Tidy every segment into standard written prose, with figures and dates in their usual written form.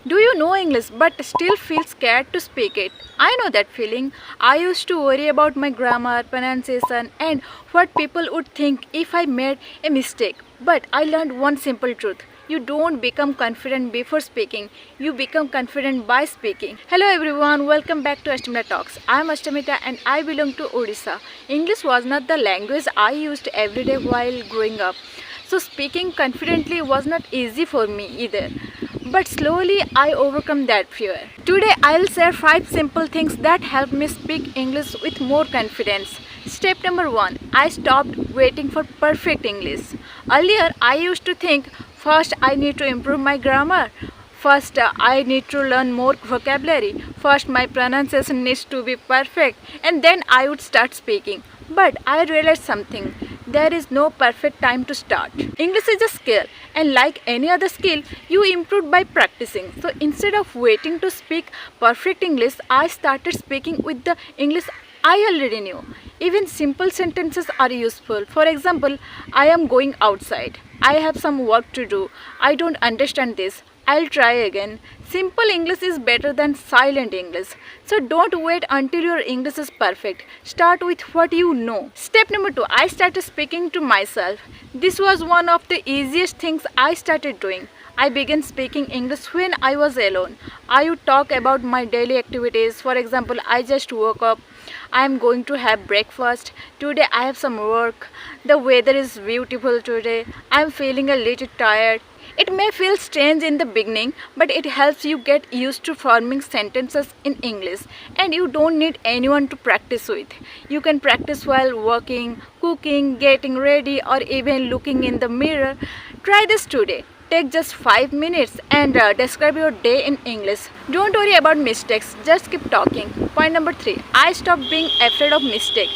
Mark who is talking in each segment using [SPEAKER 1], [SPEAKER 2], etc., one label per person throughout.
[SPEAKER 1] Do you know English but still feel scared to speak it? I know that feeling. I used to worry about my grammar, pronunciation, and what people would think if I made a mistake. But I learned one simple truth. You don't become confident before speaking, you become confident by speaking. Hello everyone, welcome back to Ashtamita Talks. I am Ashtamita and I belong to Odisha. English was not the language I used every day while growing up. So speaking confidently was not easy for me either. But slowly I overcome that fear. Today I'll share 5 simple things that help me speak English with more confidence. Step number 1. I stopped waiting for perfect English. Earlier I used to think first I need to improve my grammar. First, I need to learn more vocabulary. First, my pronunciation needs to be perfect, and then I would start speaking. But I realized something. There is no perfect time to start. English is a skill, and like any other skill, you improve by practicing. So instead of waiting to speak perfect English, I started speaking with the English I already knew. Even simple sentences are useful. For example, I am going outside. I have some work to do. I don't understand this. I'll try again. Simple English is better than silent English. So don't wait until your English is perfect. Start with what you know. Step number 2. I started speaking to myself. This was one of the easiest things I started doing. I began speaking English when I was alone. I would talk about my daily activities. For example, I just woke up. I am going to have breakfast. Today I have some work. The weather is beautiful today. I am feeling a little tired. It may feel strange in the beginning, but it helps you get used to forming sentences in English, and you don't need anyone to practice with. You can practice while working, cooking, getting ready, or even looking in the mirror. Try this today. Take just 5 minutes and describe your day in English. Don't worry about mistakes, just keep talking. Point number 3. I stopped being afraid of mistakes.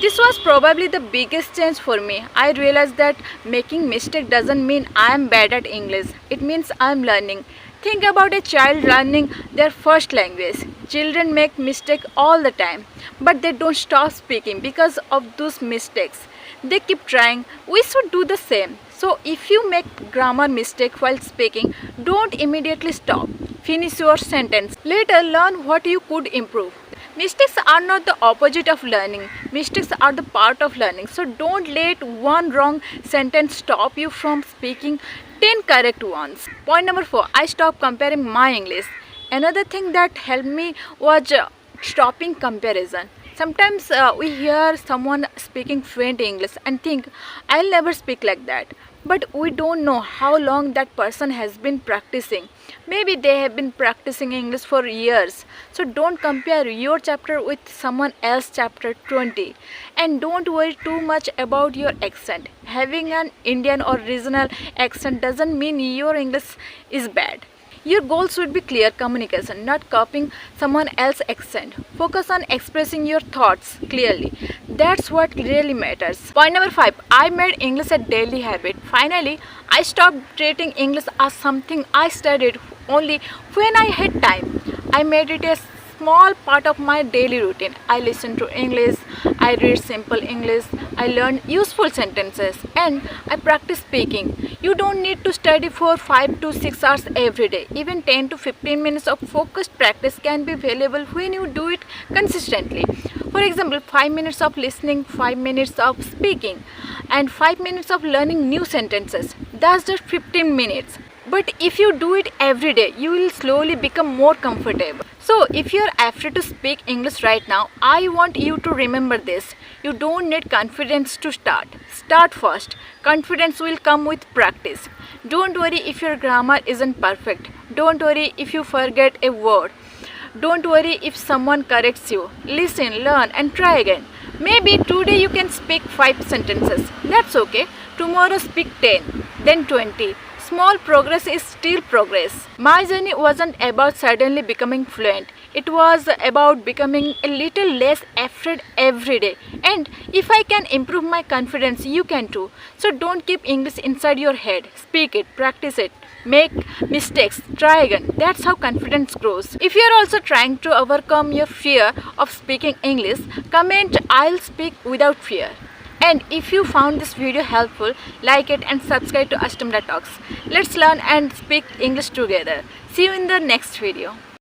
[SPEAKER 1] This was probably the biggest change for me. I realized that making mistake doesn't mean I am bad at English. It means I am learning. Think about a child learning their first language. Children make mistakes all the time, but they don't stop speaking because of those mistakes. They keep trying. We should do the same. So if you make grammar mistake while speaking, don't immediately stop. Finish your sentence. Later, learn what you could improve. Mistakes are not the opposite of learning. Mistakes are the part of learning. So don't let one wrong sentence stop you from speaking 10 correct ones. Point number 4. I stopped comparing my English. Another thing that helped me was stopping comparison. Sometimes we hear someone speaking fluent English and think, I'll never speak like that. But we don't know how long that person has been practicing. Maybe they have been practicing English for years. So don't compare your chapter with someone else's chapter 20. And don't worry too much about your accent. Having an Indian or regional accent doesn't mean your English is bad. Your goal should be clear communication, not copying someone else's accent. Focus on expressing your thoughts clearly. That's what really matters. Point number 5. I made English a daily habit. Finally, I stopped treating English as something I studied only when I had time. I made it a small part of my daily routine. I listen to English, I read simple English, I learn useful sentences, and I practice speaking. You don't need to study for 5 to 6 hours every day. Even 10 to 15 minutes of focused practice can be valuable when you do it consistently. For example, 5 minutes of listening, 5 minutes of speaking, and 5 minutes of learning new sentences. That's just 15 minutes. But if you do it every day, you will slowly become more comfortable. So if you are afraid to speak English right now, I want you to remember this. You don't need confidence to start. Start first. Confidence will come with practice. Don't worry if your grammar isn't perfect. Don't worry if you forget a word. Don't worry if someone corrects you. Listen, learn, and try again. Maybe today you can speak 5 sentences. That's okay. Tomorrow speak 10, then 20. Small progress is still progress. My journey wasn't about suddenly becoming fluent. It was about becoming a little less afraid every day. And if I can improve my confidence, you can too. So don't keep English inside your head. Speak it, practice it, make mistakes, try again. That's how confidence grows. If you are also trying to overcome your fear of speaking English, comment I'll speak without fear. And if you found this video helpful, like it and subscribe to Ashtamra Talks. Let's learn and speak English together. See you in the next video.